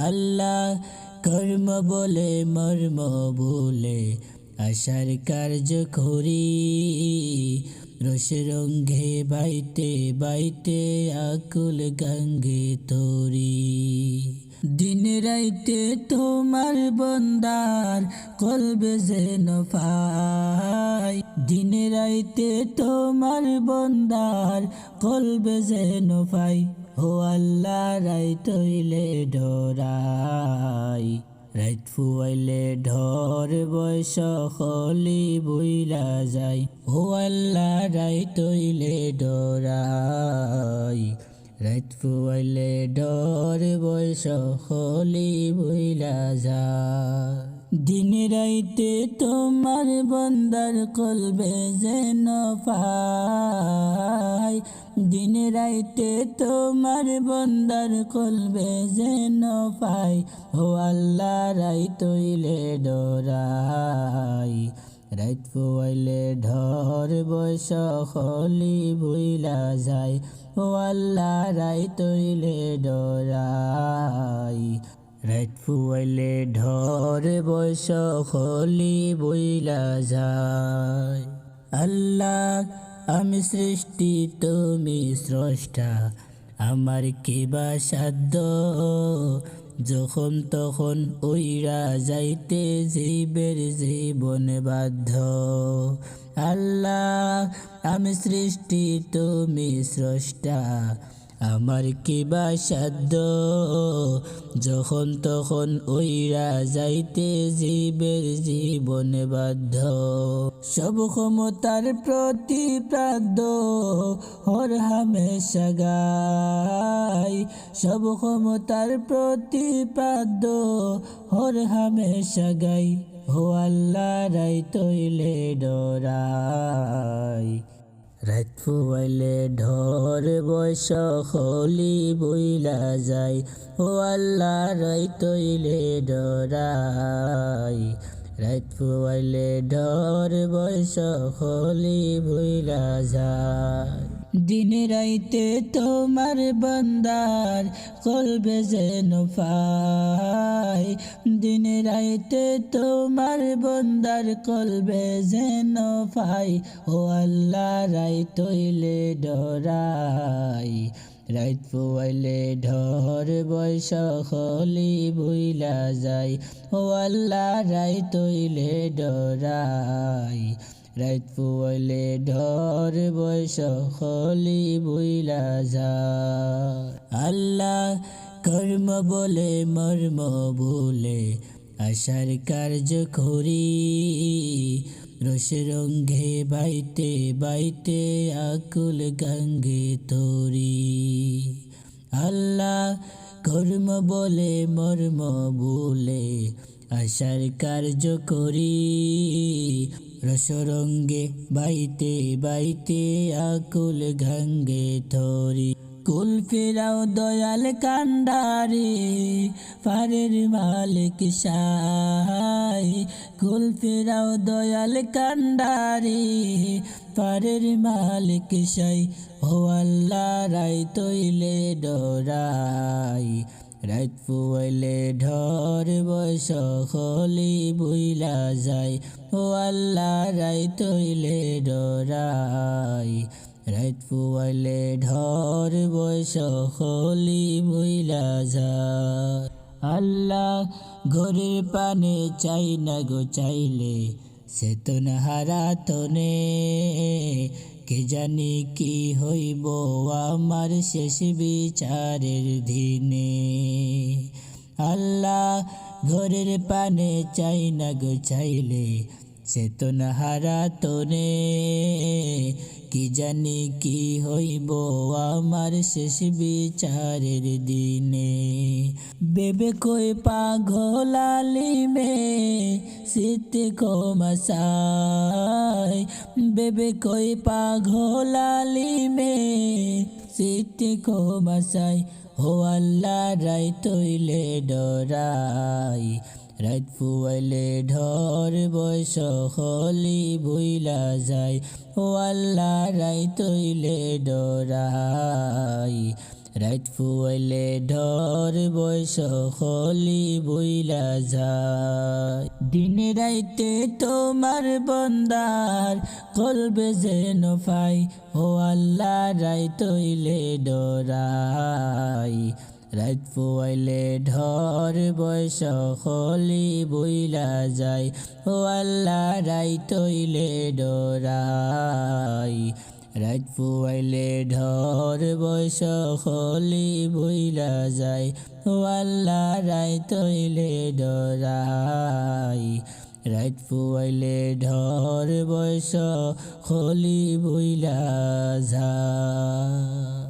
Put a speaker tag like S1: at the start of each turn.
S1: আল্লাহ কর্ম বলে মর্ম বলে আশার কার্য করি, রস রঙ্গে বাইতে বাইতে আকুল গঙ্গে তরি। দিন রাইতে তোমার বন্দার কলবে যেন পাই, দিন রাইতে তোমার বন্দার কলবে যেন পাই। ও আল্লাহ রাইত হইলে ডরাই, রাইত ফুয়াইলে ঢর বয়স হলি বইলা যায়। ও আল্লাহ রাইত হইলে ডরাই, রাইত ফুয়াইলে ডর বয়স হলি বইলা যায়। দিন রাইতে তোমার বন্দার কলবে যেন পাই, দিন রাইতে তোমার বন্দার কলবে যেন পাই। ও আল্লাহ রাইত হইলে ডরাই, রাইত ফুয়াইলে ঢর বয়স হলি বইলা যায়। ও আল্লাহ রাইত হইলে ডরাই, রাইত ফুয়াইলে ঢর বয়স হলি বইলা যায়। আল্লাহ আমি সৃষ্টি তুমি স্রষ্টা, আমার কিবা সাধ্য, যখন তখন ওইরা যাইতে জীবের জীবন বাধ্য। আল্লাহ আমি সৃষ্টি তুমি স্রষ্টা, আমার কিবা সাধ্য, যখন তখন ওইরা যাইতে জীবের জীবন বাধ্য। সব ক্ষমতার প্রতিপাদ্য হর হামেশা গাই, সব ক্ষমতার প্রতিপাদ্য হর হামেশা গাই। ও আল্লাহ রাইত হইলে ডরাই, রাইত ফুয়াইলে ঢর বয়স হলি বইলা যায়। ও আল্লাহ রাইত হইলে ডরাই, রাইত ফুয়াইলে ঢর বয়স হলি বইলা যায়। দিন রাইতে তোমার বন্দার কলবে যেন পাই, দিন রাইতে তোমার বন্দার কলবে যেন পাই। ও আল্লাহ রাইত হইলে ডরাই, রাইত ফুয়াইলে ঢর বয়স হলি বইলা যায়। ও আল্লাহ রাইত হইলে ডরাই, রাইত ফুয়াইলে ঢর বয়স হলি বইলা যায়। আল্লাহ কর্ম বলে মর্ম বলে আশার কার্য করি, রস রঙ্গে বাইতে বাইতে আকুল গঙ্গে তরি। আল্লাহ কর্ম বলে মর্ম বলে আশার কার্য করি, রসরঙ্গে বাইতে বাইতে আকুল গঙ্গে তরি। কুল ফিরাও দয়াল কান্ডারে পারের মালিক সাই, কুল ফিরাও দয়াল কান্ডারে পারের মালিক সাই। ও আল্লাহ রাইত হইলে ডরাই, রাইত ফুয়াইলে ঢর বয়স হলি বইলা যায়। ও আল্লাহ রাইত হইলে ডরাই, রাইত ফুয়াইলে ঢর বয়স হলি বইলা যায়। আল্লাহ ঘরের পানে চাই না গো চাইলে চেতন হারাতনে, কে জানি কি হইব আমার শেষ বিচারের দিনে। আল্লাহ ঘরের পানে চাই না গো চাইলে চেতন হারাতনে, কি জানি কি হইব আমার শেষ বিচারের দিনে। বেবে কই পাগল আলিমে শীত কমাসাই, বেবে কই পাগল আলিমে শীত কমাসাই। ও আল্লাহ রাইত হইলে ডরাই, রাইত ফুয়াইলে ঢর বয়স হলি বইলা যায়। ও আল্লাহ রাইত হইলে ডরাই, রাত ফুয়াইলে ঢর বয়স খলি বইলা যায় দিনে রাইতে তোমার বন্দার কলবে যেন পাই ও আল্লাহ রাইত হইলে ডরাই রাত ফুয়াইলে ঢর বয়স খলি বইলা যায় ও আল্লাহ রাইত হইলে ডরাই রাত ফুয়াইলে ঢর বয়স খলি বইলা যায় ও আল্লাহ রাইত হইলে ডরাই রাত ফুয়াইলে ঢর বয়স খলি বইলা যায়।